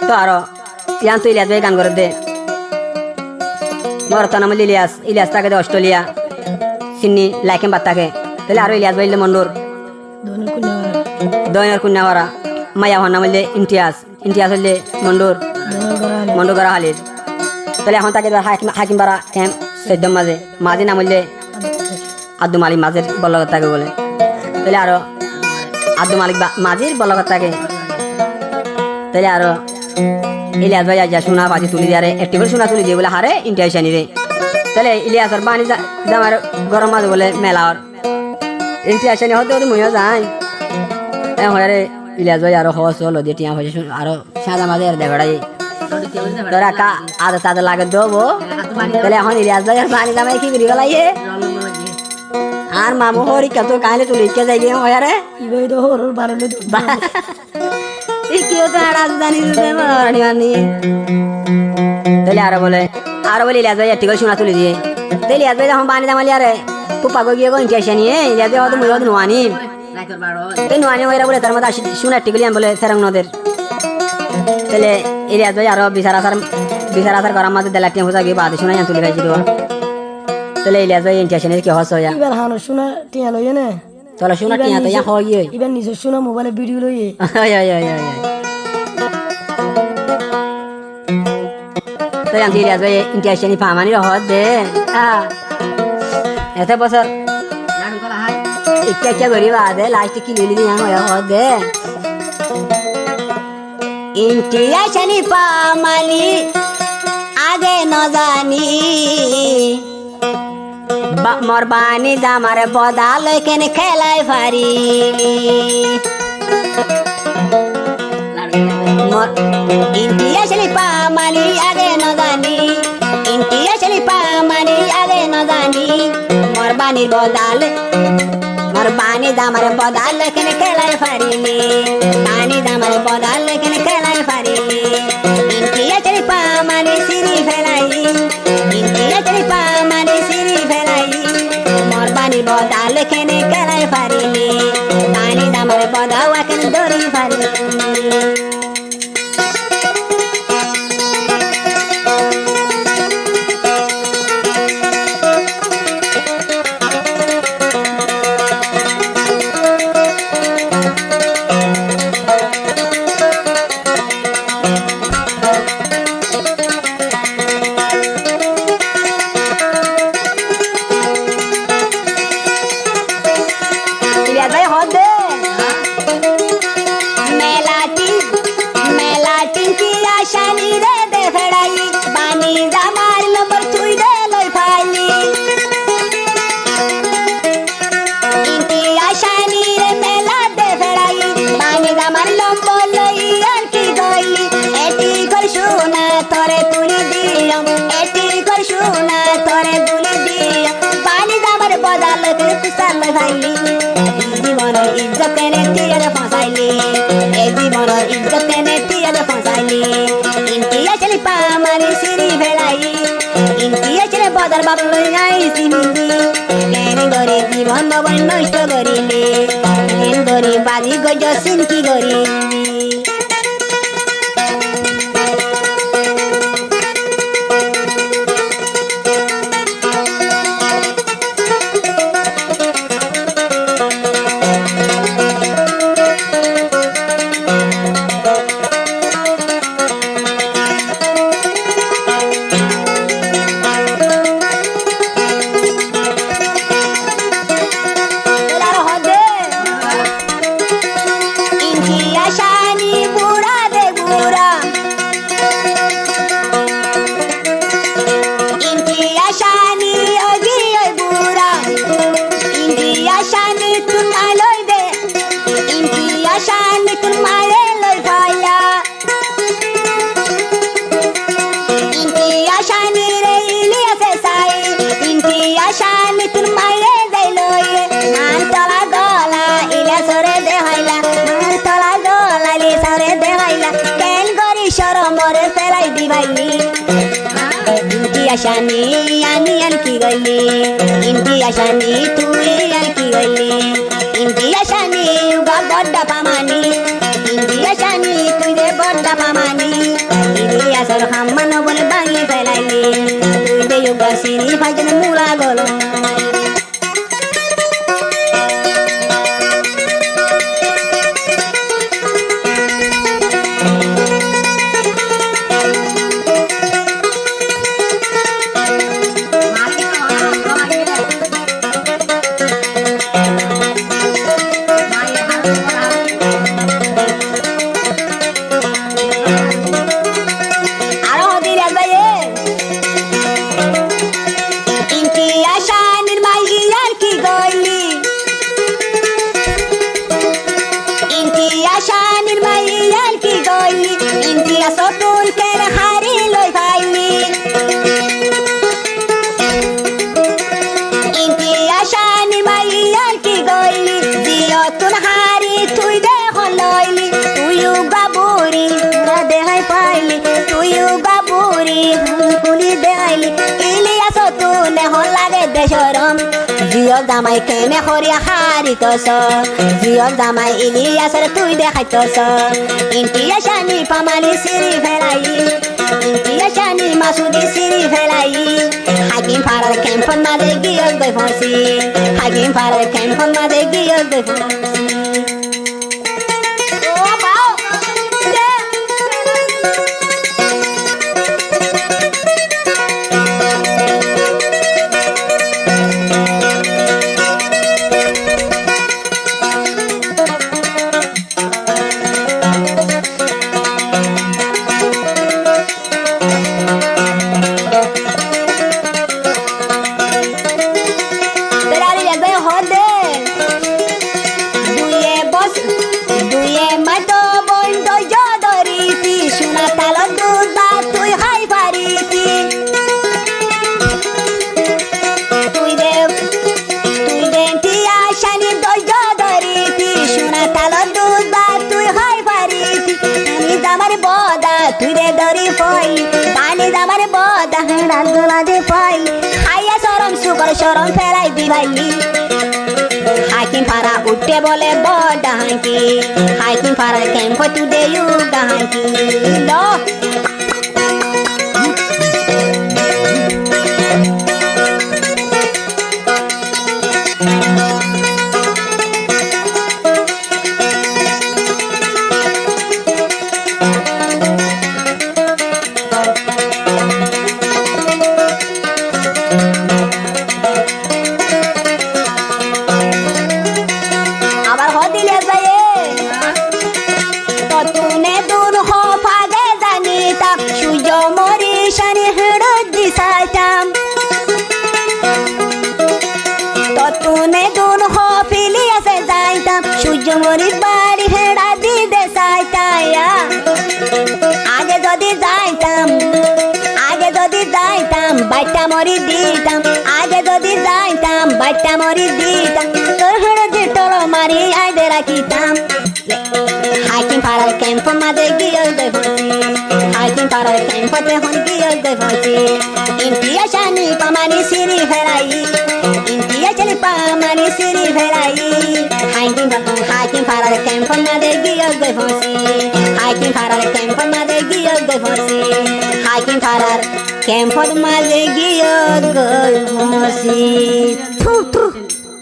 তো আরো ইয়ান তো ইলিয়াস ভাই গান করে দে মরতো নাম ইলিয়াস থাকে অস্ট্রেলিয়া সিন্নি লাইকেন বাদ থাকে তাহলে আরো ইলিয়াস ভাই মন্ডুর দয়নার কুন্যাওয়ারা মায়া হন নাম হইলে ইমতিয়াজ হইলে মন্ডুর করা হালির তাহলে এখন তাকে হাকিম বারা ক্যাম্প সৈদ্যম মাঝে নাম হইলে আব্দুল মালিক মাঝের বল্লগত থাকে বলে তাহলে আরো আব্দুল মালিক মাঝির বল্লগত থাকে তাহলে আরো ইলিয়াস ভাই যা সোনা বাজি তুলি দিয়ে একটি করে সোনা তুলি দিয়ে বলে হারে ইন্ডিয়া শানি রে তাহলে ইলিয়াসর বানি জামার গরম মাঝে বলে মেলার ইন্ডিয়া শানি হতে হতে মহিলা যায় হরে ইলিয়াস ভাই আরো হস হলো দিয়ে টিয়া হয়েছে আরো সাদা মাঝে দেখাই তোরা কা আদা তাদের লাগে দেবো তাহলে এখন ইলিয়াস ভাই আর বানি জামাই কি করি গলাইয়ে আর মামু হরি কত কাইলে তুলি কে যাই গিয়ে হরে ইবে তো হর বারলে কেউ তো রাজধানী তাহলে আরো বলে ইলিয়াস ভাই একটি করে সোনা তুলে দিয়ে তাহলে ইলিয়াস ভাই যখন বানি জামালি আরে পুপা গিয়ে গো ইন্টিয়া নিয়ে ইলিয়াস ভাই হয়তো মুই নোয়ানি তাই নোয়ানি হয়ে বলে তার মধ্যে সোনা একটি গলিয়ান বলে সেরং নদের তাহলে ইলিয়াস ভাই আরো বিচার আসার করার মাঝে দেড় লাখ টাকা হোসা গিয়ে বাদে সোনা তুলে খাইছি দেওয়া তাহলে ইলিয়াস ভাই ইন্টিয়া কি হস হয়ে এবার হানো সোনা টিয়া লইয়ে না চলো সোনা টিয়া তো হয় এবার নিজের সোনা মোবাইলে ভিডিও লইয়ে তাই আমি ইলিয়াস ভাই ইন্টিয়া ফামানি রহত দে এত বছর ইচ্ছা করি বাদে লাস্ট কি লিলি দিয়া হত দে ইন্টিয়া শানি পামানি আগে ন জানি মোর বানি জামারে বদা লইকেন খেলাই ফারি ইন্টিয়া শানি পামানি আগে ন জানি ইন্টিয়া শানি পামানি আগে ন জানি মোর বানির বদাল মোর বানি জামারে বদা লইকেন খেলাই ফারিলি বানি জামারে বদা লইকেন খেলাই ফারিলি ইন্টিয়া শানি পামানি সিরি ফেলাই ইন্টিয়া শানি পামানি সিরি ফেলাই মোর বানির বদা লইকেন খেলাই ফারিলি বানি জামারে বদা ওয়াকেন দরি ফারিলি বদার বাপ লই যাইছি মিলি কেন গরি জীবন ভবন নষ্ট করিলে কেন গরি বাজি গজ সিনকি গরি শানি আমি আর কি গইলি ইন্ডিয়া শানি তুই আর কি গইলি ইন্ডিয়া শানি বড্ডা পামানি ইন্ডিয়া শানি তুই রে বড্ডা পামানি ইন্ডিয়া সতুন কেন হারি লই পাইলি ইন্ডিয়া শানি মাইয়ার কি গইলি দিও তুন হারি তুই দেখ লইলি তুইও বাবুরি না দেখাই পাইলি তুইও বাবুরি কুলি দেখাইলি ইলিয়া সতুন হল লাগে দেশরম জিয়ক জামাই কেনে করিয়া হারিতস জিয়ক জামাই ইলিয়াসের তুই দেখাইতস ইন্টিয়া শানি পামানি সিরি ফেলাই ইন্টিয়া শানি মাসুদি সিরি ফেলাই হাকিম পাড়ার ক্যাম্পন মাঝে গিয়ক গই ফসি হাকিম পাড়ার ক্যাম্পন মাঝে গিয়ক গই ফসি তুই রে দরি পই পানি দামার বদা হেড়া গোলা দে পই খাইয়া সরম সুকর সরম ফেলাই দি ভাইলি হাকিম পাড়া উঠে বলে বড় হাঁকি হাকিম পাড়ার ক্যাম্প তুদে ইউগা হাঁকি লো মরি বাড়ি হেড়া দিদে সাইতায়া আগে যদি যাইতাম বাইটা মরি দিতাম আগে যদি যাইতাম বাইটা মরি দিতাম তোর হেড়ে দিটল মারি আইদে রাখিতাম হাকিম পাড়ার ক্যাম্প মাঝে গিয়ে দে ফসি হাকিম পাড়ার ক্যাম্পতে হন গিয়ে দে ফসি ইন্টিয়া শানি পামানি সিরি ফেরাই ইন্টিয়া চলি পামানি সিরি ফেরাই হাকিম পাড়ার ক্যাম্প মাঝে গিয়ে দে ফসি হাকিম পাড়ার ক্যাম্প মাঝে গিয়ে দে ফসি হাকিম পাড়ার ক্যাম্প মাঝে গিয়ে দে ফসি